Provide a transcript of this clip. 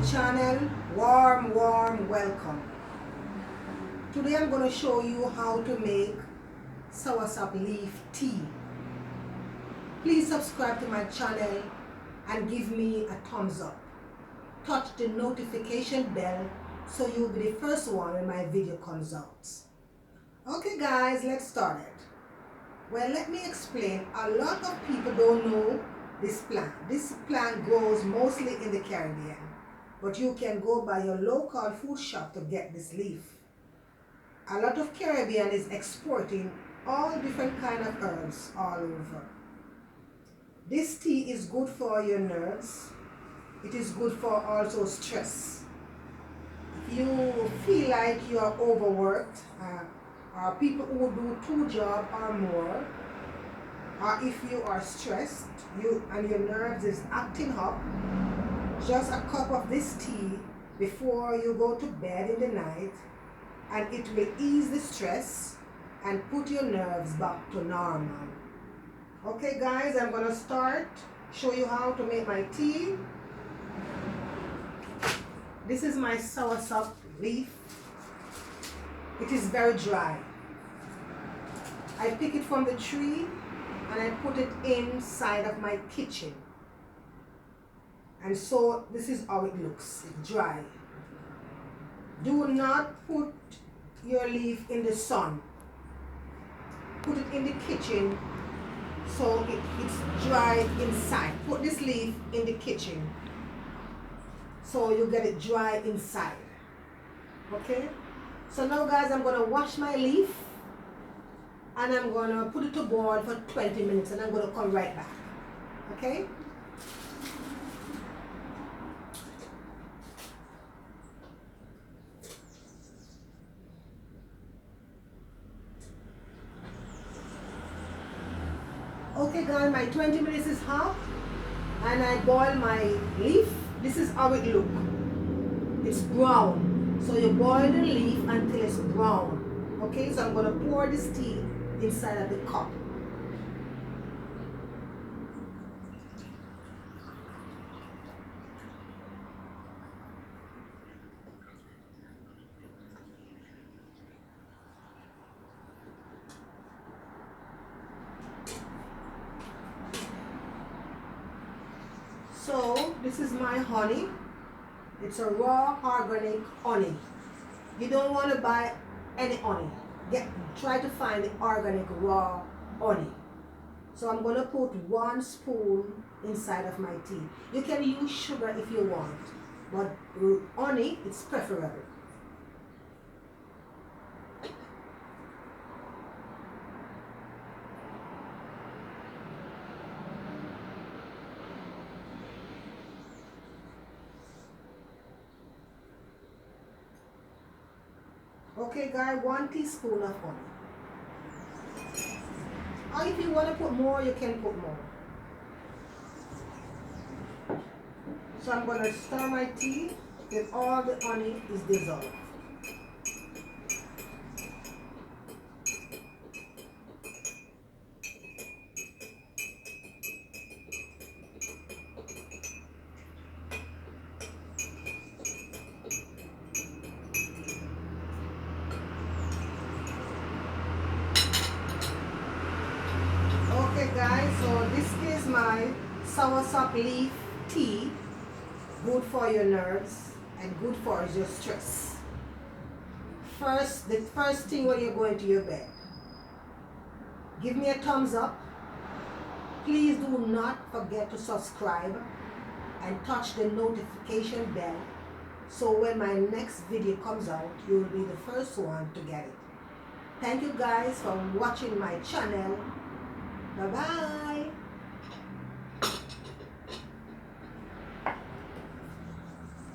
channel. Warm welcome. Today I'm going to show you how to make soursop leaf tea. Please subscribe to my channel and give me a thumbs up. Touch the notification bell so you'll be the first one when my video comes out. Okay guys, let's start it. Well, let me explain. A lot of people don't know this plant. This plant grows mostly in the Caribbean, but you can go by your local food shop to get this leaf. A lot of Caribbean is exporting all different kind of herbs all over. This tea is good for your nerves. It is good for also stress. If you feel like you are overworked, or people who do 2 jobs or more, or if you are stressed and your nerves is acting up, just a cup of this tea before you go to bed in the night, and it will ease the stress and put your nerves back to normal. Okay guys, I'm going to show you how to make my tea. This is my soursop leaf. It is very dry. I pick it from the tree and I put it inside of my kitchen. And so this is how it looks. It's dry. Do not put your leaf in the sun. Put it in the kitchen so it's dry inside. Put this leaf in the kitchen so you get it dry inside. Okay? So now guys, I'm going to wash my leaf and I'm going to put it to boil for 20 minutes and I'm going to come right back. Okay? Okay guys, my 20 minutes is up and I boil my leaf. This is how it looks. It's brown. So you boil the leaf until it's brown. Okay, so I'm going to pour this tea inside of the cup. So this is my honey. It's a raw organic honey. You don't want to buy any honey. Try to find the organic raw honey. So I'm going to put 1 spoon inside of my tea. You can use sugar if you want, but honey is preferable. Okay guys, 1 teaspoon of honey. Or if you want to put more, you can put more. So I'm going to stir my tea till all the honey is dissolved. Okay guys, so this is my soursop leaf tea. Good for your nerves and good for your stress. The first thing when you're going to your bed, give me a thumbs up. Please do not forget to subscribe and touch the notification bell so when my next video comes out, you will be the first one to get it. Thank you guys for watching my channel. Bye bye.